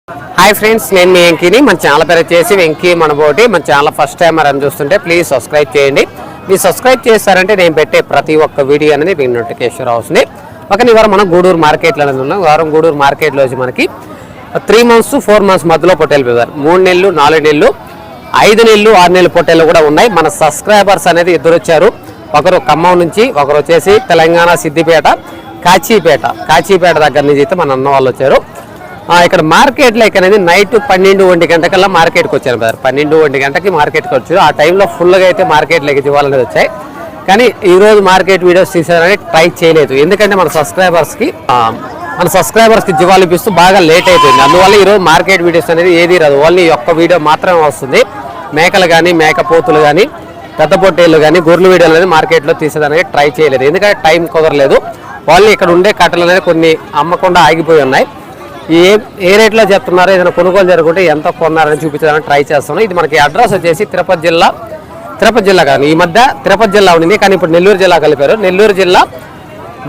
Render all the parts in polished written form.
Hi friends, నేను మీ వెంకీని. మన channel పేరు వచ్చేసి వెంకీ మనబోటి. మన ఛానల్ ఫస్ట్ టైం అని చూస్తుంటే ప్లీజ్ సబ్స్క్రైబ్ చేయండి. మీరు సబ్స్క్రైబ్ చేస్తారంటే నేను పెట్టే ప్రతి ఒక్క వీడియో అనేది మీకు నోటిఫికేషన్ వస్తుంది. ఈ వారం మనం గూడూరు మార్కెట్లో అనేది ఉన్నాం. వారం గూడూరు మార్కెట్లో వచ్చి మనకి 3 months 4 months మధ్యలో పొట్టేలు పెడతారు. 3 నెలలు 4 నెలలు 5 నెలలు 6 నెలలు పొట్టేలు కూడా ఉన్నాయి. మన సబ్స్క్రైబర్స్ అనేది ఇద్దరు వచ్చారు. ఒకరు ఖమ్మం నుంచి, ఒకరు వచ్చేసి తెలంగాణ సిద్దిపేట కాచిపేట దగ్గర నుంచి అయితే మన అన్న వాళ్ళు వచ్చారు. ఇక్కడ మార్కెట్లో అనేది నైట్ 12-1 గంటకల్లా మార్కెట్కి వచ్చారు బ్రదర్. 12-1 గంటకి మార్కెట్కి వచ్చారు. ఆ టైంలో ఫుల్గా అయితే మార్కెట్లోకి జీవాలనేది వచ్చాయి. కానీ ఈరోజు మార్కెట్ వీడియోస్ తీసారని ట్రై చేయలేదు. ఎందుకంటే మన సబ్స్క్రైబర్స్కి జీవాలు ఇప్పిస్తూ బాగా లేట్ అయిపోయింది. అందువల్ల ఈరోజు మార్కెట్ వీడియోస్ అనేది ఏది రాదు. ఓన్లీ ఒక్క వీడియో మాత్రమే వస్తుంది. మేకలు కానీ, మేకపోతులు కానీ, పెద్ద పొట్టేళ్ళు కానీ, గొర్రెలు వీడియోలు అనేది మార్కెట్లో తీసేదానికి ట్రై చేయలేదు. ఎందుకంటే టైం కుదరలేదు. ఓన్లీ ఇక్కడ ఉండే కట్టలు అనేది కొన్ని అమ్మకుండా ఆగిపోయి ఉన్నాయి. ఏ రేట్లో చెప్తున్నారో, ఏదైనా కొనుగోలు జరుగుతుంటే ఎంత కొన్నారని చూపించడానికి ట్రై చేస్తున్నాం. ఇది మనకి అడ్రస్ వచ్చేసి తిరుపతి జిల్లా కానీ ఈ మధ్య తిరుపతి జిల్లా ఉంది, కానీ ఇప్పుడు నెల్లూరు జిల్లా కలిపారు. నెల్లూరు జిల్లా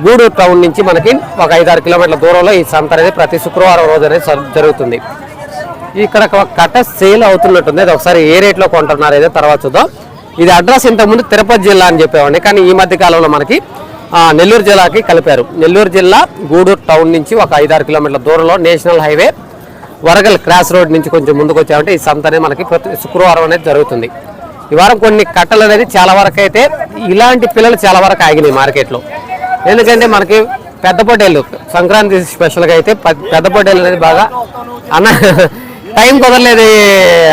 గూడూరు టౌన్ నుంచి మనకి ఒక 5-6 కిలోమీటర్ల దూరంలో ఈ సంత అనేది ప్రతి శుక్రవారం రోజు అనేది జరుగుతుంది. ఇక్కడ ఒక కట్ట సేల్ అవుతున్నట్టుంది. అది ఒకసారి ఏ రేట్లో కొంటున్నారు ఏదో తర్వాత చూద్దాం. ఇది అడ్రస్ ఇంతకుముందు తిరుపతి జిల్లా అని చెప్పేవాడిని, కానీ ఈ మధ్య కాలంలో మనకి నెల్లూరు జిల్లాకి కలిపారు. నెల్లూరు జిల్లా గూడూరు టౌన్ నుంచి ఒక 5-6 కిలోమీటర్ల దూరంలో నేషనల్ హైవే వరగల్ క్రాస్ రోడ్ నుంచి కొంచెం ముందుకు వచ్చామంటే ఈ సంత అనేది మనకి ప్రతి శుక్రవారం అనేది జరుగుతుంది. ఈ వారం కొన్ని కట్టలు అనేది చాలా వరకు అయితే ఇలాంటి పిల్లలు చాలా వరకు ఆగినాయి మార్కెట్లో. ఎందుకంటే మనకి పెద్ద పొట్టేళ్ళు సంక్రాంతి స్పెషల్గా అయితే పెద్ద పొట్టేళ్ళు అనేది బాగా అన్న టైం కుదరలేదు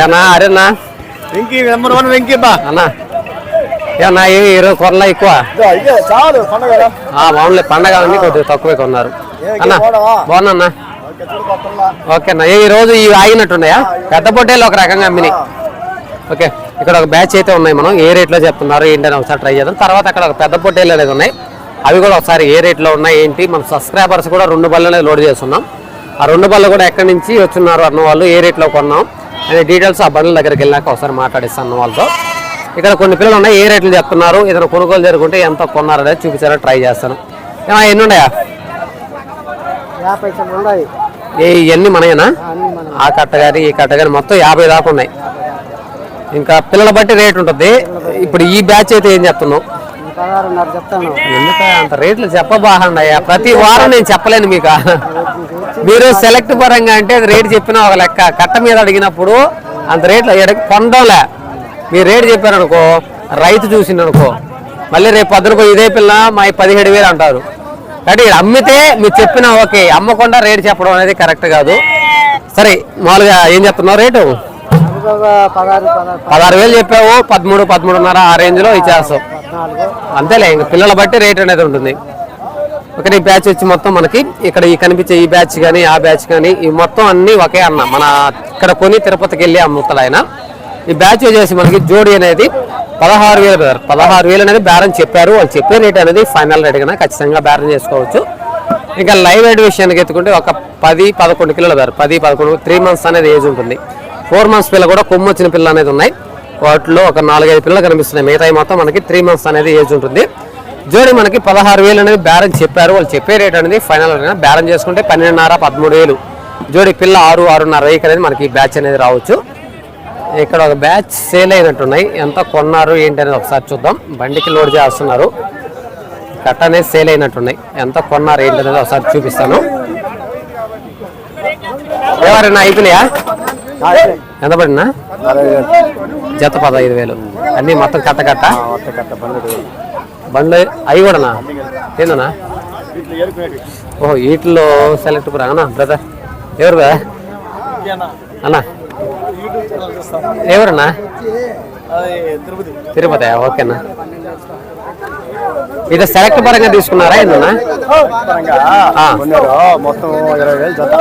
అన్న. అరేనా అన్న ఏమన్నా ఈరోజు కొరలా ఎక్కువ మామూలు పండగ అన్ని కొద్దిగా తక్కువే కొన్నారు అన్న. బాగున్నా ఓకే అన్న. ఈ రోజు ఇవి ఆగినట్టున్నాయా? పెద్ద పొట్టేళ్ళు ఒక రకంగా అమ్మినాయి. ఓకే, ఇక్కడ ఒక బ్యాచ్ అయితే ఉన్నాయి. మనం ఏ రేట్లో చెప్తున్నారు ఏంటని ఒకసారి ట్రై చేద్దాం. తర్వాత అక్కడ ఒక పెద్ద పొట్టేళ్ళు అనేది ఉన్నాయి. అవి కూడా ఒకసారి ఏ రేట్లో ఉన్నాయి ఏంటి. మన సబ్స్క్రైబర్స్ కూడా 2 బళ్ళు అనేది లోడ్ చేస్తున్నాం. ఆ 2 బళ్ళు కూడా ఎక్కడి నుంచి వచ్చున్నారు అన్న వాళ్ళు, ఏ రేట్లో కొన్నాం అనే డీటెయిల్స్ ఆ బండ్ల దగ్గరికి వెళ్ళాక ఒకసారి మాట్లాడిస్తాను అన్న వాళ్ళతో. ఇక్కడ కొన్ని పిల్లలు ఉన్నాయి, ఏ రేట్లు చెప్తున్నారు, ఏదైనా కొనుగోలు జరుగుతుంటే ఎంత కొన్నారనేది చూపించాలని ట్రై చేస్తాను. ఎన్ని ఉన్నాయా? ఇవన్నీ మనయేనా? ఆ కట్ట కానీ ఈ కట్ట కానీ మొత్తం 50 దాకా ఉన్నాయి. ఇంకా పిల్లల బట్టి రేట్ ఉంటుంది. ఇప్పుడు ఈ బ్యాచ్ అయితే ఏం చెప్తున్నావు? ఎందుక అంత రేట్లు చెప్పబాగండియా. ప్రతి వారం నేను చెప్పలేను మీకు. మీరు సెలెక్ట్ పరంగా అంటే రేటు చెప్పినా ఒక లెక్క, కట్ట మీద అడిగినప్పుడు అంత రేట్లు కొనడంలే. మీరు రేటు చెప్పారనుకో, రైతు చూసిందనుకో, మళ్ళీ రేపు పొద్దునకో ఇదే పిల్ల మా 17,000 అంటారు. కాబట్టి అమ్మితే మీరు చెప్పినా ఓకే, అమ్మకుండా రేటు చెప్పడం అనేది కరెక్ట్ కాదు. సరే, మామూలుగా ఏం చెప్తున్నావు రేటు? 16,000 చెప్పావు. 13-13.5 ఆ రేంజ్లో ఇచ్చేస్తావు అంతేలే. ఇంకా పిల్లల బట్టి రేట్ అనేది ఉంటుంది. ఓకే, ఈ బ్యాచ్ వచ్చి మొత్తం మనకి ఇక్కడ ఈ కనిపించే ఈ బ్యాచ్ కానీ ఆ బ్యాచ్ కానీ ఈ మొత్తం అన్నీ ఒకే అన్న. మన ఇక్కడ కొని తిరుపతికి వెళ్ళి అమ్ముతాడు ఆయన. ఈ బ్యాచ్ వచ్చేసి మనకి జోడి అనేది 16,000 16,000 అనేది బేరం చెప్పారు. వాళ్ళు చెప్పే రేట్ అనేది ఫైనల్ రేట్ కన్నా ఖచ్చితంగా బేరం చేసుకోవచ్చు. ఇంకా లైవ్ వెయిట్ విషయానికి ఎత్తుకుంటే ఒక 10-11 కిలోల బేరం, 10-11 3 months అనేది ఏజ్ ఉంటుంది. 4 months పిల్ల కూడా కొమ్ము వచ్చిన పిల్ల అనేది ఉన్నాయి. వాటిలో ఒక 4-5 పిల్లలు కనిపిస్తున్నాయి. మిగతా మొత్తం మనకి 3 months అనేది ఏజ్ ఉంటుంది. జోడి మనకి 16,000 అనేది బేరం చెప్పారు. వాళ్ళు చెప్పే రేట్ అనేది ఫైనల్ బేరం చేసుకుంటే 12,500-13,000 జోడి పిల్ల 6-6.5 అనేది మనకి బ్యాచ్ అనేది రావచ్చు. ఇక్కడ ఒక బ్యాచ్ సేల్ అయినట్టున్నాయి. ఎంత కొన్నారు ఏంటి అనేది ఒకసారి చూద్దాం. బండికి లోడ్ చేస్తున్నారు. కట్ట అనేది సేల్ అయినట్టున్నాయి. ఎంత కొన్నారు ఏంటి అనేది ఒకసారి చూపిస్తాను. ఎవరైనా అయిపోయినాయా? ఎంత పడినా? జత 15,000 అన్నీ మొత్తం కట్ట బండ్లు అవి కూడానా? ఏందన్నా? ఓహో, వీటిలో సెలెక్ట్ కూడా అన్నా. బ్రదర్ ఎవరు కదా అన్నా? ఎవరన్నా? తిరుపతి. ఓకేనా. ఇది సెలెక్ట్ పరంగా తీసుకున్నారా ఏందన్నా? మొత్తం 20,000 జత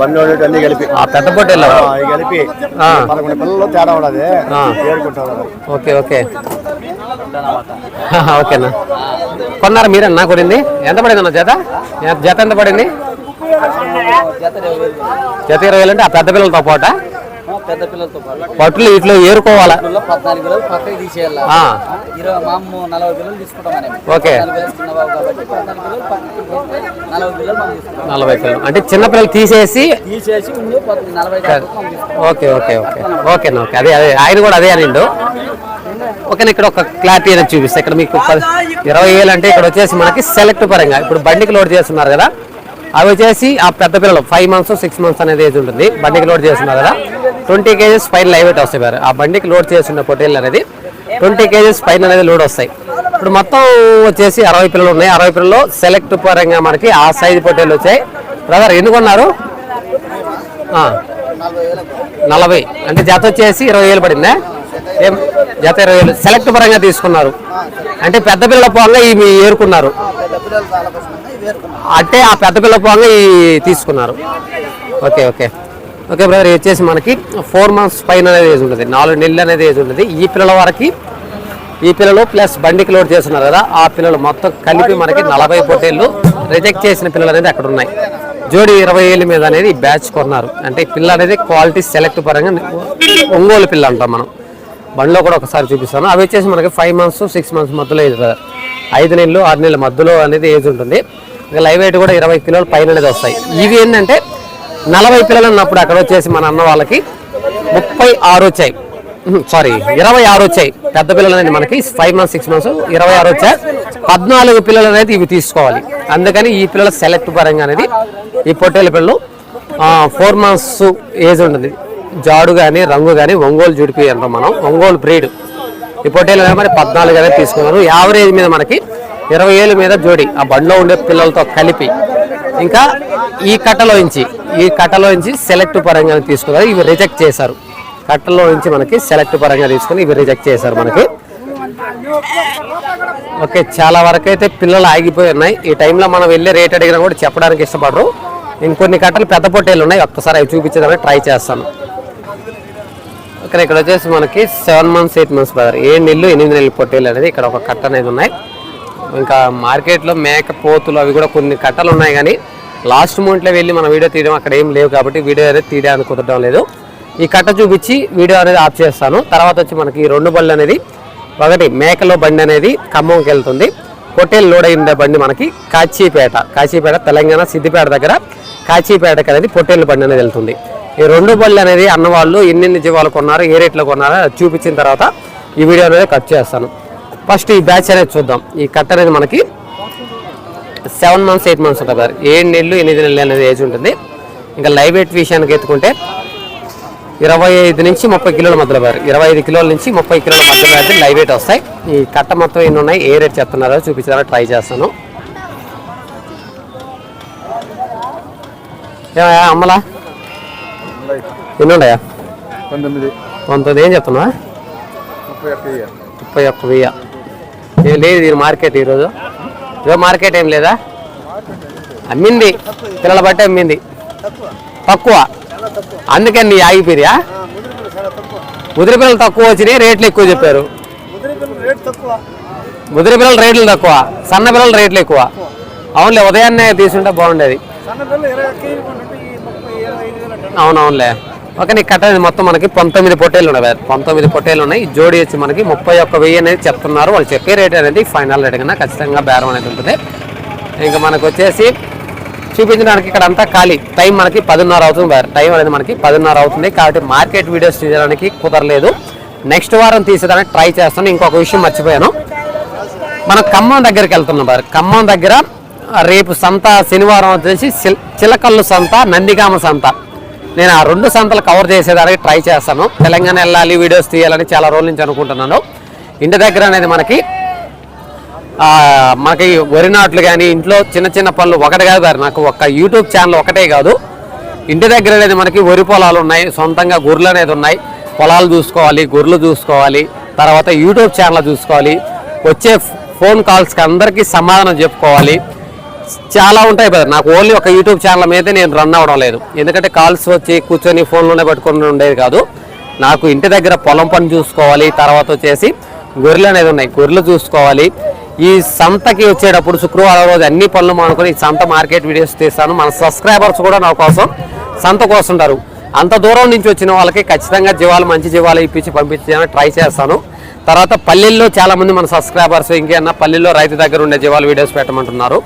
బండి కలిపి పెద్ద పొట్టేళ్ళు కలిపి 11 పిల్లలు తేడా ఉన్నది. ఓకే ఓకే ఓకేనా. కొన్నారా మీరన్నా? కొనింది ఎంత పడింది అన్న జత? జత ఎంత పడింది? జత 20,000 అంటే ఆ పెద్ద పిల్లలతో పాట పెద్ద పిల్లలతో పాటు పట్టులు ఇట్లా ఏరుకోవాలా 14 పిల్లలు పక్కకి తీసేయాలి. 40 పిల్లలు తీసుకుంటాం. ఓకే, చిన్నబాబు కాబట్టి 14 పిల్లలు పక్కకి 40 పిల్లలు మనం తీసుకుంటాం. 40 పిల్లలు అంటే చిన్న పిల్లలు తీసేసి ఉండి 40 ఓకే ఓకే ఓకే ఓకేనా. ఓకే, అదే అదే ఆయన కూడా అదే అనిండు. ఓకే, ఇక్కడ ఒక క్లారిటీ అనేది చూపిస్తే ఇక్కడ మీకు 20,000 అంటే ఇక్కడ వచ్చేసి మనకి సెలెక్ట్ పరంగా ఇప్పుడు బండికి లోడ్ చేస్తున్నారు కదా, అవి వచ్చేసి ఆ పెద్ద పిల్లలు 5 months 6 months అనేది ఏజ్ ఉంటుంది. బండికి లోడ్ చేస్తున్నారు కదా 20 kgs పైన లైవ్ వెయిట్ వస్తాయి. ఆ బండికి లోడ్ చేస్తున్న పొట్టేళ్ళు అనేది 20 kgs పైన అనేది లోడ్ వస్తాయి. ఇప్పుడు మొత్తం వచ్చేసి 60 పిల్లలు ఉన్నాయి. 60 పిల్లలు సెలెక్ట్ పరంగా మనకి ఆ సైజు పొట్టేళ్ళు వచ్చాయి. బ్రదర్ ఎందుకున్నారు 40 అంటే జత వచ్చేసి 20,000 పడిందా? ఏం జత 20,000 సెలెక్ట్ పరంగా తీసుకున్నారు అంటే పెద్ద పిల్లల పోగా ఇవి ఏరుకున్నారు అంటే ఆ పెద్ద పిల్లల పోగా ఇవి తీసుకున్నారు. ఓకే ఓకే ఓకే బ్రదర్, ఇది వచ్చేసి మనకి 4 months పైన అనేది ఏజ్ ఉంటుంది, 4 నెలలు అనేది ఏజ్ ఉంటుంది. ఈ పిల్లల వరకు ఈ పిల్లలు ప్లస్ బండికి లోడ్ చేస్తున్నారు కదా ఆ పిల్లలు మొత్తం కలిపి మనకి 40 పొట్టేళ్ళు రిజెక్ట్ చేసిన పిల్లలు అనేది అక్కడ ఉన్నాయి. జోడి 20,000 మీద అనేది బ్యాచ్ కొన్నారు. అంటే పిల్ల అనేది క్వాలిటీ సెలెక్ట్ పరంగా ఒంగోలు పిల్ల అంటాం మనం. బండిలో కూడా ఒకసారి చూపిస్తాను. అవి వచ్చేసి మనకి 5 months 6 months మధ్యలో ఏజ్, 5 నెలలు 6 నెలల మధ్యలో అనేది ఏజ్ ఉంటుంది. ఇంకా లైవ్ వెయిట్ కూడా 20 కిలోల పైన అనేది వస్తాయి. ఇవి ఏంటంటే 40 పిల్లలు అన్నప్పుడు అక్కడ వచ్చేసి మన అన్న వాళ్ళకి 36 వచ్చాయి, సారీ 26 వచ్చాయి. పెద్ద పిల్లలు అనేది మనకి 5 months 6 months 26 వచ్చాయి. 14 పిల్లలు అనేది ఇవి తీసుకోవాలి. అందుకని ఈ పిల్లల సెలెక్ట్ పరంగా అనేది ఈ పొట్టేళ్ళ పిల్లలు 4 months ఏజ్ ఉంటుంది. జాడు కానీ రంగు కానీ ఒంగోలు జుడిపి అంటాం మనం, ఒంగోలు బ్రీడ్. ఈ పొట్టేళ్ళు మరి 14 అనేది తీసుకున్నారు. యావరేజ్ మీద మనకి 20,000 మీద జోడి ఆ బండిలో ఉండే పిల్లలతో కలిపి. ఇంకా ఈ కట్టలో నుంచి సెలెక్ట్ పరంగా తీసుకున్నారు. ఇవి రిజెక్ట్ చేశారు. కట్టలో నుంచి మనకి సెలెక్ట్ పరంగా తీసుకుని ఇవి రిజెక్ట్ చేశారు మనకి. ఓకే, చాలా వరకు అయితే పిల్లలు ఆగిపోయి ఉన్నాయి. ఈ టైంలో మనం వెళ్ళి రేట్ అడిగినా కూడా చెప్పడానికి ఇష్టపడరు. ఇంకొన్ని కట్టలు పెద్ద పొట్టేళ్ళు ఉన్నాయి, ఒక్కసారి అవి చూపించడానికి ట్రై చేస్తాను. ఓకే, ఇక్కడ వచ్చేసి మనకి 7 months 8 months బ్రదర్ 7 నెలలు 8 నెలల పొట్టేళ్ళు అనేది ఇక్కడ ఒక కట్ట అనేది ఉన్నాయి. ఇంకా మార్కెట్లో మేక పోతులు అవి కూడా కొన్ని కట్టలు ఉన్నాయి. కానీ లాస్ట్ మూమెంట్లో వెళ్ళి మన వీడియో తీయడం అక్కడ ఏం లేవు కాబట్టి వీడియో అనేది తీయడానికి కుదరడం లేదు. ఈ కట్ట చూపించి వీడియో అనేది ఆఫ్ చేస్తాను. తర్వాత వచ్చి మనకి ఈ 2 బళ్ళు అనేది, ఒకటి మేకలో బండి అనేది ఖమ్మంకి వెళ్తుంది, పొట్టేలు లోడ్ అయిందే బండి మనకి కాచిపేట తెలంగాణ సిద్దిపేట దగ్గర కాచిపేటకి అనేది పొట్టేలు బండి అనేది వెళ్తుంది. ఈ 2 బళ్ళు అనేది అన్నవాళ్ళు ఎన్ని జీవాలు కొన్నారు, ఏ రేట్లో కొన్నారో చూపించిన తర్వాత ఈ వీడియో అనేది కట్ చేస్తాను. ఫస్ట్ ఈ బ్యాచ్ అనేది చూద్దాం. ఈ కట్ట అనేది మనకి 7 months 8 months ఉంటుంది. 7 నెలలు 8 నెలలు అనేది ఏజ్ ఉంటుంది. ఇంకా లైవ్ వెయిట్ విషయానికి ఎత్తుకుంటే 25 నుంచి 30 కిలోల మధ్యలో 25 కిలోల నుంచి 30 కిలోల మధ్యలో అయితే లైవ్ వెయిట్ వస్తాయి. ఈ కట్ట మొత్తం ఎన్ని ఉన్నాయి, ఏ రేట్ చెప్తున్నారో చూపించాలని ట్రై చేస్తాను. అమ్మలా ఎన్ని ఉన్నాయా? 19 ఏం చెప్తున్నా? 31,000 ఏం లేదు దీని మార్కెట్ ఈరోజు మార్కెట్ ఏం లేదా? అమ్మింది పిల్లల బట్టి అమ్మింది తక్కువ, అందుకని నీ ఆగిపోయా. ముదిరి పిల్లలు తక్కువ వచ్చినాయి, రేట్లు ఎక్కువ చెప్పారు. ముదిరి పిల్లల రేట్లు తక్కువ, సన్న పిల్లల రేట్లు ఎక్కువ. అవునులే, ఉదయాన్నే తీసుంటే బాగుండేది. అవునవునులే. ఓకే, నీకు కట్ట మొత్తం మనకి 19 పొట్టేళ్ళు ఉన్నాయి. 19 పొట్టేళ్ళు ఉన్నాయి. జోడి వచ్చి మనకి 31,000 అనేది చెప్తున్నారు. వాళ్ళు చెప్పే రేట్ అనేది ఫైనల్ రేట్ కన్నా ఖచ్చితంగా బేరం అనేది ఉంటుంది. ఇంకా మనకు వచ్చేసి చూపించడానికి ఇక్కడ అంతా ఖాళీ. టైం మనకి 10:30 అవుతుంది. టైం అనేది మనకి 10:30 అవుతుంది కాబట్టి మార్కెట్ వీడియోస్ తీయడానికి కుదరలేదు. నెక్స్ట్ వారం తీసేదానికి ట్రై చేస్తాను. ఇంకొక విషయం మర్చిపోయాను, మనం ఖమ్మం దగ్గరికి వెళ్తున్నాం. ఖమ్మం దగ్గర రేపు సంత శనివారం వచ్చేసి చిలకల్లు సంత, నందిగామ సంత. నేను ఆ 2 సంతలు కవర్ చేసేదానికి ట్రై చేస్తాను. తెలంగాణ వెళ్ళాలి, వీడియోస్ తీయాలని చాలా రోజుల నుంచి అనుకుంటున్నాను. ఇంటి దగ్గర అనేది మనకి వరి నాట్లు కానీ ఇంట్లో చిన్న చిన్న పనులు ఒకటి కాదు. నాకు ఒక యూట్యూబ్ ఛానల్ ఒకటే కాదు, ఇంటి దగ్గర అనేది మనకి వరి పొలాలు ఉన్నాయి, సొంతంగా గొర్రెలు అనేది ఉన్నాయి. పొలాలు చూసుకోవాలి, గొర్రెలు చూసుకోవాలి, తర్వాత యూట్యూబ్ ఛానల్ చూసుకోవాలి, వచ్చే ఫోన్ కాల్స్కి అందరికీ సమాధానం చెప్పుకోవాలి. చాలా ఉంటాయి బ్రదర్. నాకు ఓన్లీ ఒక యూట్యూబ్ ఛానల్ మీద నేను రన్ అవ్వడం లేదు. ఎందుకంటే కాల్స్ వచ్చి కూర్చొని ఫోన్లోనే పట్టుకొని ఉండేది కాదు. నాకు ఇంటి దగ్గర పొలం పని చూసుకోవాలి, తర్వాత వచ్చేసి గొర్రెలు అనేది ఉన్నాయి, గొర్రెలు చూసుకోవాలి. ఈ సంతకి వచ్చేటప్పుడు శుక్రవారం రోజు అన్ని పనులు మానుకొని ఈ సంత మార్కెట్ వీడియోస్ తీస్తాను. మన సబ్స్క్రైబర్స్ కూడా నా కోసం సంతకు వస్తుంటారు. అంత దూరం నుంచి వచ్చిన వాళ్ళకి ఖచ్చితంగా జీవాలు మంచి జీవాలు ఇప్పించి పంపించాలని ట్రై చేస్తాను. తర్వాత పల్లెల్లో చాలామంది మన సబ్స్క్రైబర్స్ ఇంకేమన్నా పల్లెల్లో రైతు దగ్గర ఉండే జీవాలు వీడియోస్ పెట్టమంటున్నారు.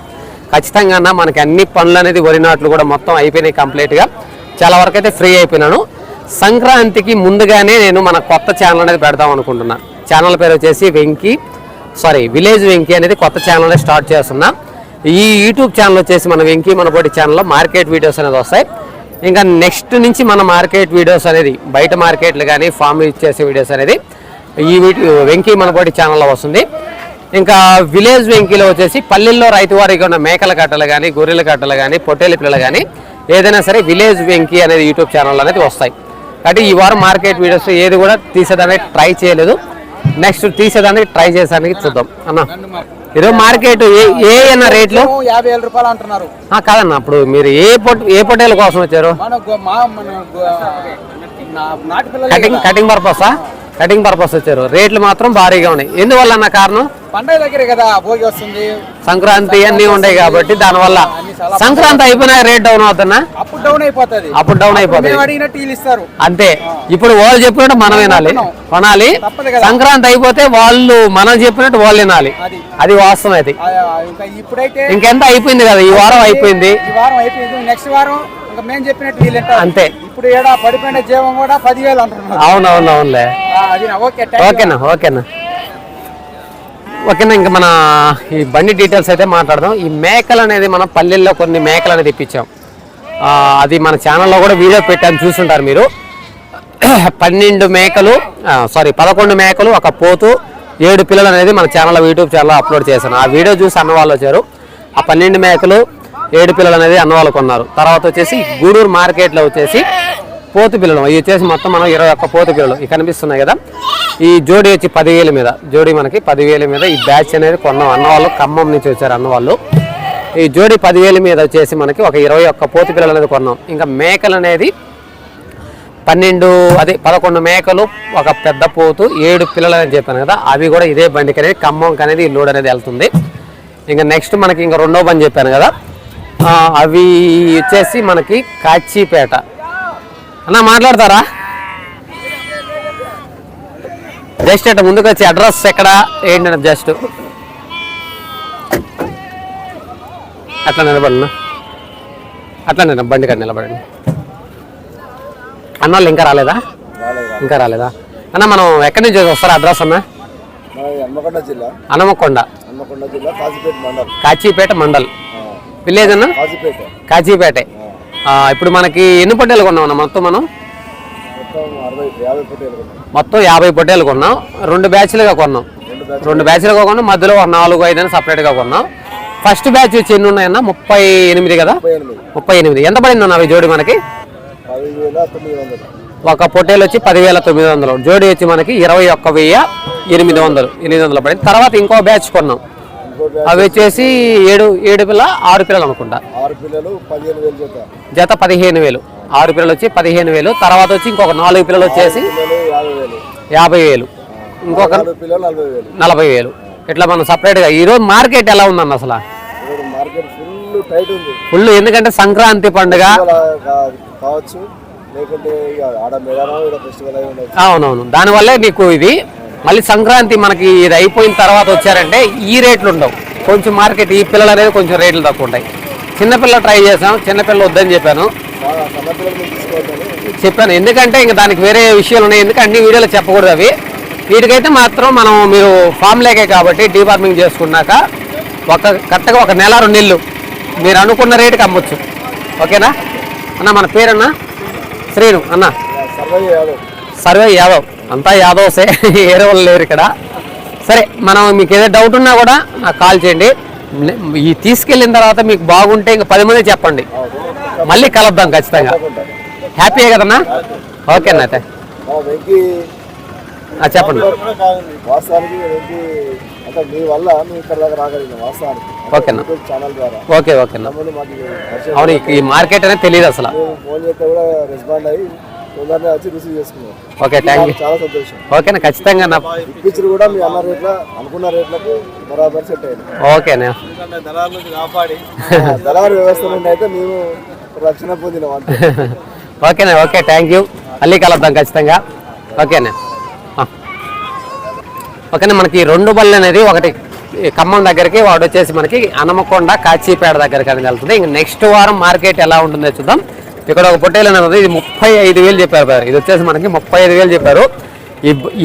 ఖచ్చితంగా మనకి అన్ని పనులు అనేది వరి నాట్లు కూడా మొత్తం అయిపోయినాయి కంప్లీట్గా. చాలా వరకు అయితే ఫ్రీ అయిపోయినాను. సంక్రాంతికి ముందుగానే నేను మన కొత్త ఛానల్ అనేది పెడదాం అనుకుంటున్నాను. ఛానల్ పేరు వచ్చేసి విలేజ్ వెంకీ అనేది కొత్త ఛానల్ అనేది స్టార్ట్ చేస్తున్నా. ఈ యూట్యూబ్ ఛానల్ వచ్చేసి మన వెంకీ మనబోటి ఛానల్లో మార్కెట్ వీడియోస్ అనేది వస్తాయి. ఇంకా నెక్స్ట్ నుంచి మన మార్కెట్ వీడియోస్ అనేది బయట మార్కెట్లు కానీ ఫామ్ ఇచ్చేసే వీడియోస్ అనేది ఈ వెంకీ మనబోటి ఛానల్లో వస్తుంది. ఇంకా విలేజ్ వెంకీలో వచ్చేసి పల్లెల్లో రైతువారికి ఉన్న మేకల కట్టలు కానీ గొర్రెల కట్టలు కానీ పొట్టేలు పిల్లలు కానీ ఏదైనా సరే విలేజ్ వెంకీ అనేది యూట్యూబ్ ఛానల్ అనేది వస్తాయి. కాబట్టి ఈ వారం మార్కెట్ వీడియోస్ ఏది కూడా తీసేదానికి ట్రై చేయలేదు. నెక్స్ట్ తీసేదానికి ట్రై చేసేదానికి చూద్దాం అన్న. ఈరోజు మార్కెట్ ఏమైనా రేట్లు 50,000 రూపాయలు అంటున్నారు. కాదన్న, ఇప్పుడు మీరు ఏ పొట్టేల కోసం వచ్చారు? కటింగ్ పర్పసా? కటింగ్ పర్పస్ వచ్చారు. రేట్లు మాత్రం భారీగా ఉన్నాయి. ఎందువల్ల అన్న కారణం? పండగ దగ్గరే కదా, భోగి వస్తుంది, సంక్రాంతి అన్ని ఉన్నాయి కాబట్టి దానివల్ల. సంక్రాంతి అయిపోయినా రేట్ డౌన్ అవుతున్నా? అప్పుడు డౌన్ అయిపోతుంది. అంతే. ఇప్పుడు వాళ్ళు చెప్పినట్టు మనం వినాలి, కొనాలి. సంక్రాంతి అయిపోతే వాళ్ళు మనం చెప్పినట్టు వాళ్ళు వినాలి. అది వాస్తవం. అది ఇప్పుడైతే ఇంకెంత అయిపోయింది కదా, ఈ వారం అయిపోయింది. నెక్స్ట్ వారం మేము చెప్పినట్టు అంతే. ఇప్పుడు ఏడా పడిపోయిన జీవం కూడా 10,000 అంటున్నారు. అవునవునవునులే. ఓకేనా ఇంకా మన ఈ బండి డీటెయిల్స్ అయితే మాట్లాడదాం. ఈ మేకలు అనేది మనం పల్లెల్లో కొన్ని మేకలు అనేది ఇప్పించాం. అది మన ఛానల్లో కూడా వీడియో పెట్టాను, చూసుంటారు మీరు. 11 మేకలు, ఒక పోతు, 7 పిల్లలు అనేది మన ఛానల్లో యూట్యూబ్ ఛానల్లో అప్లోడ్ చేశాను. ఆ వీడియో చూసి అన్నవాళ్ళు వచ్చారు. ఆ 12 మేకలు 7 పిల్లలు అనేది అన్నవాళ్ళు కొన్నారు. తర్వాత వచ్చేసి గూడూరు మార్కెట్లో వచ్చేసి పోతు పిల్లలు, ఇవి వచ్చేసి మొత్తం మనం 21 పోతు పిల్లలు ఇవి కనిపిస్తున్నాయి కదా. ఈ జోడీ వచ్చి 10,000 మీద, జోడీ మనకి 10,000 మీద ఈ బ్యాచ్ అనేది కొన్నాం. అన్నవాళ్ళు ఖమ్మం నుంచి వచ్చారు అన్నవాళ్ళు. ఈ జోడీ 10,000 మీద వచ్చేసి మనకి ఒక 21 పోతు పిల్లలు అనేది కొన్నాం. ఇంకా మేకలు అనేది 11 మేకలు, ఒక పెద్ద పోతు, 7 పిల్లలు అని చెప్పాను కదా. అవి కూడా ఇదే బండికి అనేది ఖమ్మంకి అనేది ఈ లోడ్ అనేది వెళ్తుంది. ఇంకా నెక్స్ట్ మనకి ఇంకా రెండో బండి చెప్పాను కదా, అవి వచ్చేసి మనకి కాచిపేట. అన్న మాట్లాడతారా? జస్ట్ అట్లా ముందుకు వచ్చి అడ్రస్ ఎక్కడ ఏంటంటే జస్ట్ అట్లా నిలబడినా, బండి కాడ నిలబడండి. అన్న వాళ్ళు ఇంకా రాలేదా? అన్న మనం ఎక్కడి నుంచి వస్తారా అడ్రస్ అన్న? హనుమకొండ జిల్లా, కాచిపేట మండల్. విలేజ్ అన్న కాచిపేట. ఇప్పుడు మనకి ఎన్ని పొట్టేలు కొన్నాం అన్న? మొత్తం 50 పొట్టేలు కొన్నాం. 2 బ్యాచ్లుగా కొన్నాం. మధ్యలో 4-5 అని సపరేట్గా కొన్నాం. ఫస్ట్ బ్యాచ్ వచ్చి ఎన్ని ఉన్నాయన్న? 38 కదా. 38. ఎంత పడింది అన్న అవి జోడి మనకి? ఒక పొట్టేలు వచ్చి 10,900, జోడి వచ్చి మనకి 21,800 పడింది. తర్వాత ఇంకో బ్యాచ్ కొన్నాం. అవి వచ్చేసి 7 పిల్ల 6 పిల్లలు అనుకుంటా. జత 15,000. 6 పిల్లలు వచ్చి 15,000. తర్వాత వచ్చి ఇంకొక 4 పిల్లలు వచ్చేసి 50,000, ఇంకొక 40,000. ఇట్లా మనం సపరేట్గా. ఈరోజు మార్కెట్ ఎలా ఉందన్న అసలు? ఫుల్. ఎందుకంటే సంక్రాంతి పండుగ. అవునవును, దానివల్లే మీకు ఇది. మళ్ళీ సంక్రాంతి మనకి ఇది అయిపోయిన తర్వాత వచ్చారంటే ఈ రేట్లు ఉండవు. కొంచెం మార్కెట్ ఈ పిల్లలు అనేది కొంచెం రేట్లు తక్కువ ఉంటాయి. చిన్నపిల్లలు ట్రై చేసాం, చిన్నపిల్లలు వద్దని చెప్పాను. ఎందుకంటే ఇంకా దానికి వేరే విషయాలు ఉన్నాయి. ఎందుకంటే అన్ని వీడియోలో చెప్పకూడదు అవి. వీటికైతే మాత్రం మీరు ఫామ్ లేకే కాబట్టి డీఫార్మింగ్ చేసుకున్నాక కరెక్ట్గా 1 నెల 2 నెలలు మీరు అనుకున్న రేటుకి అమ్మొచ్చు. ఓకేనా అన్న? మన పేరన్నా? శ్రీను అన్న. సర్వే యాదవ్. అంతా యాదవ్సే, వేరే వాళ్ళు లేరు ఇక్కడ. సరే, మనం మీకు ఏదో డౌట్ ఉన్నా కూడా నాకు కాల్ చేయండి. ఈ తీసుకెళ్ళిన తర్వాత మీకు బాగుంటే ఇంకా 10 మంది చెప్పండి, మళ్ళీ కలుద్దాం ఖచ్చితంగా. హ్యాపీయే కదన్నా? ఓకేనా అయితే చెప్పండి. ఓకేనా? ఓకేనా? అవును, ఈ మార్కెట్ అనేది తెలియదు అసలు. Okay, thank you. ఓకేనా? ఖచ్చితంగా ఓకేనా? దళారు వ్యవస్థ నుండి అయితే మేము రక్షణ పొందినాం. ఓకేనా, ఓకే, థ్యాంక్ యూ. మళ్ళీ కలుద్దాం ఖచ్చితంగా. ఓకేనా, ఓకేనా. మనకి 2 బళ్ళు అనేది, ఒకటి ఖమ్మం దగ్గరికి, వాడు వచ్చేసి మనకి హనుమకొండ కాచిపేట దగ్గరికి అనేది వెళ్తుంది. ఇంక నెక్స్ట్ వారం మార్కెట్ ఎలా ఉంటుందో చూద్దాం. ఇక్కడ ఒక పొట్టేలు అనేది ఇది 35,000 చెప్పారు. ఇది వచ్చేసి మనకి 35,000 చెప్పారు.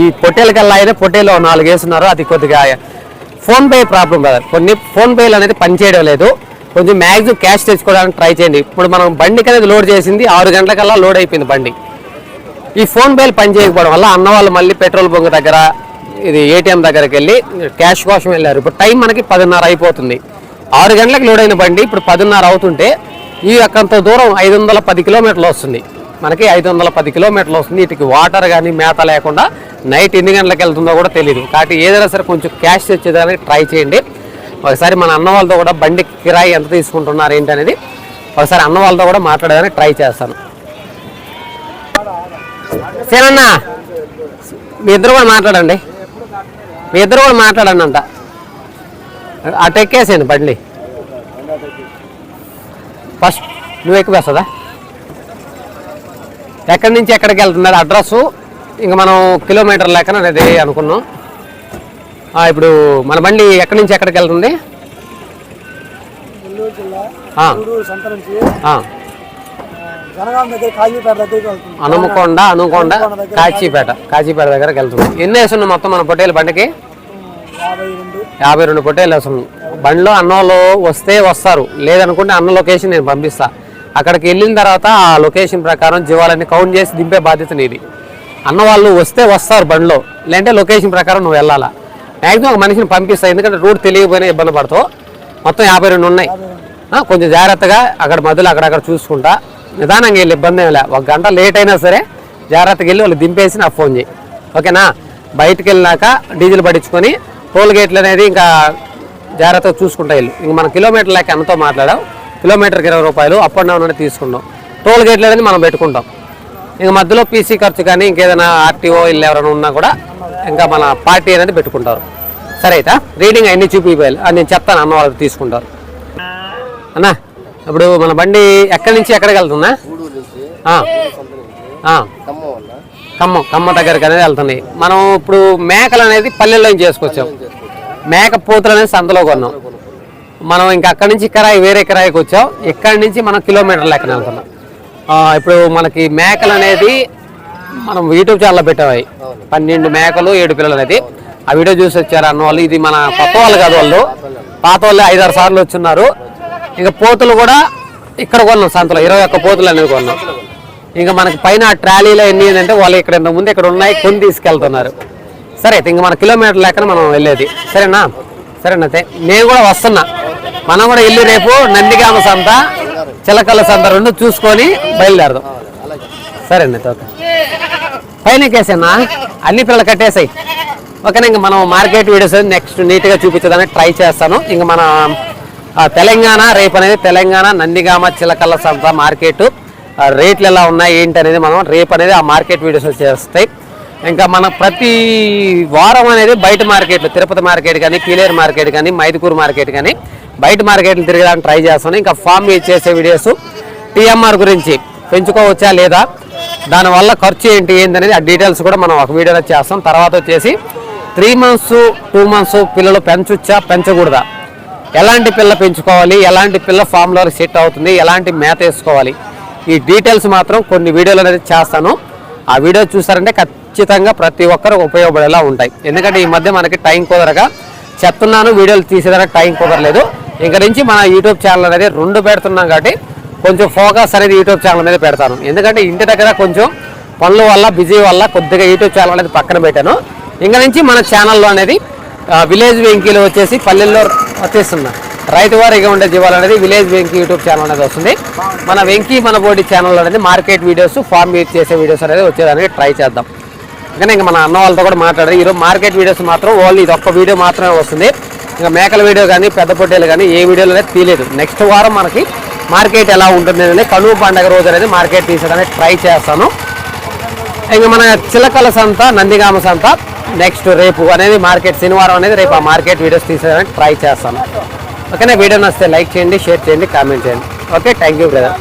ఈ పొట్టేలకల్లా అయితే పొట్టేలు 4 వేస్తున్నారు. అది కొద్దిగా ఫోన్పే ప్రాబ్లం కదా, కొన్ని ఫోన్పేలు అనేది పనిచేయడం లేదు. కొంచెం మ్యాక్సిమం క్యాష్ తెచ్చుకోవడానికి ట్రై చేయండి. ఇప్పుడు మనం బండికి అనేది లోడ్ చేసింది 6 గంటలకల్లా లోడ్ అయిపోయింది బండి. ఈ ఫోన్పేలు పని చేయకపోవడం వల్ల అన్న వాళ్ళు మళ్ళీ పెట్రోల్ బంక్ దగ్గర, ఇది ఏటీఎం దగ్గరికి వెళ్ళి క్యాష్ కోసం వెళ్ళారు. ఇప్పుడు టైం మనకి 10:30 అయిపోతుంది. 6 గంటలకు లోడ్ అయిన బండి ఇప్పుడు 10:30 అవుతుంటే ఈ అక్కంత దూరం 510 కిలోమీటర్లు వస్తుంది. మనకి 510 కిలోమీటర్లు వస్తుంది. వీటికి వాటర్ కానీ మేత లేకుండా నైట్ ఎన్ని గంటలకు వెళ్తుందో కూడా తెలియదు. కాబట్టి ఏదైనా సరే కొంచెం క్యాష్ తెచ్చేదానికి ట్రై చేయండి. ఒకసారి మన అన్న వాళ్ళతో కూడా బండి కిరాయి ఎంత తీసుకుంటున్నారు ఏంటి అనేది ఒకసారి అన్న వాళ్ళతో కూడా మాట్లాడడానికి ట్రై చేస్తాను. సేనన్నా, మీ ఇద్దరు కూడా మాట్లాడండి. అంట అటు ఎక్కేసేయండి బండి. ఫస్ట్ నువ్వు ఎక్కువేస్తుందా? ఎక్కడి నుంచి ఎక్కడికి వెళ్తున్నారు అడ్రస్సు? ఇంకా మనం కిలోమీటర్ లెక్కన అనేది అనుకున్నాం. ఇప్పుడు మన బండి ఎక్కడి నుంచి ఎక్కడికి వెళ్తుంది? హనుమకొండ కాచిపేట దగ్గరకు వెళ్తుంది. ఎన్ని వేస్తున్నాం మొత్తం మన పొట్టేలు బండికి? 52 పొట్టేలు వేస్తున్నాం. బండిలో అన్నోళ్ళు వస్తే వస్తారు, లేదనుకుంటే అన్న లొకేషన్ నేను పంపిస్తా. అక్కడికి వెళ్ళిన తర్వాత ఆ లొకేషన్ ప్రకారం జీవాలన్నీ కౌంట్ చేసి దింపే బాధ్యత నీది. అన్న వాళ్ళు వస్తే వస్తారు బండిలో, లేదంటే లొకేషన్ ప్రకారం నువ్వు వెళ్ళాలా. మ్యాక్సిమం ఒక మనిషిని పంపిస్తా, ఎందుకంటే రూట్ తెలియకపోయినా ఇబ్బంది పడతావు. మొత్తం 52 ఉన్నాయి. కొంచెం జాగ్రత్తగా అక్కడ మధ్యలో అక్కడక్కడ చూసుకుంటా నిదానంగా వెళ్ళి, ఇబ్బంది ఏం లే. 1 గంట లేట్ అయినా సరే జాగ్రత్తగా వెళ్ళి వాళ్ళు దింపేసి నాకు ఫోన్ చేయి, ఓకేనా? బయటకు వెళ్ళినాక డీజిల్ పట్టించుకొని టోల్ గేట్లు అనేది ఇంకా జాగ్రత్తగా చూసుకుంటా వెళ్ళు. ఇంక మన కిలోమీటర్ లెక్క ఎంతో మాట్లాడాం, కిలోమీటర్కి 20 రూపాయలు అప్ అండ్ డౌన్ అనేది తీసుకుంటాం. టోల్ గేట్లు అనేది మనం పెట్టుకుంటాం. ఇంక మధ్యలో పీసీ ఖర్చు కానీ ఇంకేదైనా ఆర్టీఓ ఇల్లు ఎవరైనా ఉన్నా కూడా ఇంకా మన పార్టీ అనేది పెట్టుకుంటారు. సరే అయితే రీడింగ్ అన్నీ చూపిపోయాలి, నేను చెప్తాను, అన్న వాళ్ళకి తీసుకుంటారు. అన్న ఇప్పుడు మన బండి ఎక్కడి నుంచి ఎక్కడికి వెళ్తుందా? ఖమ్మం దగ్గరికి అనేది వెళ్తుంది. మనం ఇప్పుడు మేకలు అనేది పల్లెల్లో చేసుకొచ్చాం. మేక పోతులు అనేది సంతలో కొన్నాం. మనం ఇంకా అక్కడి నుంచి వేరే కిరాయికి వచ్చాం. ఇక్కడి నుంచి మనం కిలోమీటర్ లెక్కన వెళ్తున్నాం. ఇప్పుడు మనకి మేకలు అనేది మనం యూట్యూబ్ ఛానల్లో పెట్టాయి. 12 మేకలు 7 పిల్లలు అనేది. ఆ వీడియో చూసి వచ్చారు అన్న వాళ్ళు. ఇది మన కొత్త వాళ్ళు కాదు, వాళ్ళు పాత వాళ్ళు 5-6 సార్లు వచ్చున్నారు. ఇంకా పోతులు కూడా ఇక్కడ కొన్నాం సంతలో, 21 పోతులు అనేది కొన్నాం. ఇంకా మనకి పైన ట్రాలీలో ఎన్ని ఏంటంటే వాళ్ళు ఇక్కడ ఇంతకుముందు ఇక్కడ ఉన్నాయి, కొని తీసుకెళ్తున్నారు. సరే అయితే ఇంక మన కిలోమీటర్ లెక్కన మనం వెళ్ళేది. సరేనా? సరేనైతే నేను కూడా వస్తున్నా. మనం కూడా వెళ్ళి రేపు నందిగామ సంత, చిలకల సంత 2 చూసుకొని బయలుదేరదాం. సరేనండి, ఓకే. పైన ఎక్కేసానా, అన్ని పిల్లలు కట్టేసాయి. ఓకేనా? ఇంక మనం మార్కెట్ వీడియోస్ నెక్స్ట్ నీట్గా చూపించడానికి ట్రై చేస్తాను. ఇంక మన తెలంగాణ రేపు అనేది తెలంగాణ నందిగామ చిలకల సంత మార్కెట్ రేట్లు ఎలా ఉన్నాయి ఏంటి అనేది మనం రేపు అనేది ఆ మార్కెట్ వీడియోస్ చేస్తాయి. ఇంకా మన ప్రతి వారం అనేది బయట మార్కెట్లు, తిరుపతి మార్కెట్ కానీ, కీలేరు మార్కెట్ కానీ, మైదుకూరు మార్కెట్ కానీ బయట మార్కెట్లు తిరగడానికి ట్రై చేస్తాను. ఇంకా ఫామ్ చేసే వీడియోస్ టీఎంఆర్ గురించి పెంచుకోవచ్చా లేదా, దానివల్ల ఖర్చు ఏంటి ఏంటనేది ఆ డీటెయిల్స్ కూడా మనం ఒక వీడియోలో చేస్తాం. తర్వాత వచ్చేసి 3 months 2 months పిల్లలు పెంచొచ్చా పెంచకూడదా, ఎలాంటి పిల్ల పెంచుకోవాలి, ఎలాంటి పిల్ల ఫామ్లో సెట్ అవుతుంది, ఎలాంటి మేత వేసుకోవాలి, ఈ డీటెయిల్స్ మాత్రం కొన్ని వీడియోలు అనేది చేస్తాను. ఆ వీడియో చూసారంటే ఖచ్చితంగా ప్రతి ఒక్కరు ఉపయోగపడేలా ఉంటాయి. ఎందుకంటే ఈ మధ్య మనకి టైం కుదరగా చెప్తున్నాను, వీడియోలు తీసేదానికి టైం కుదరలేదు. ఇంక నుంచి మన యూట్యూబ్ ఛానల్ అనేది 2 పెడుతున్నాం కాబట్టి కొంచెం ఫోకస్ అనేది యూట్యూబ్ ఛానల్ మీద పెడతాను. ఎందుకంటే ఇంటి దగ్గర కొంచెం పనుల వల్ల బిజీ వల్ల కొద్దిగా యూట్యూబ్ ఛానల్ అనేది పక్కన పెట్టాను. ఇంక నుంచి మన ఛానల్లో అనేది విలేజ్ వెంకీలో వచ్చేసి పల్లెల్లో వచ్చేస్తున్నా రైతు వారిగా ఉండే జీవాలు అనేది విలేజ్ వెంకీ యూట్యూబ్ ఛానల్ అనేది వస్తుంది. మన వెంకీ మన బోడి ఛానల్ అనేది మార్కెట్ వీడియోస్, ఫార్మ్ చేసే వీడియోస్ అనేది వచ్చేదానికి ట్రై చేద్దాం. కానీ ఇంకా మన అన్న వాళ్ళతో కూడా మాట్లాడారు. ఈరోజు మార్కెట్ వీడియోస్ మాత్రం ఓన్లీ ఇది ఒక్క వీడియో మాత్రమే వస్తుంది. ఇంకా మేకల వీడియో కానీ పెద్ద పొట్టేలు కానీ ఏ వీడియోలు అనేది తీయలేదు. నెక్స్ట్ వారం మనకి మార్కెట్ ఎలా ఉంటుంది అనేది కనుమ పండుగ రోజు అనేది మార్కెట్ తీసేదానికి ట్రై చేస్తాను. ఇంకా మన చిలకల సంత, నందిగామ సంత నెక్స్ట్ రేపు అనేది మార్కెట్, శనివారం అనేది రేపు ఆ మార్కెట్ వీడియోస్ తీసేదానికి ట్రై చేస్తాను. ఓకేనా? వీడియో నచ్చితే లైక్ చేయండి, షేర్ చేయండి, కామెంట్ చేయండి. Okay, thank you brother.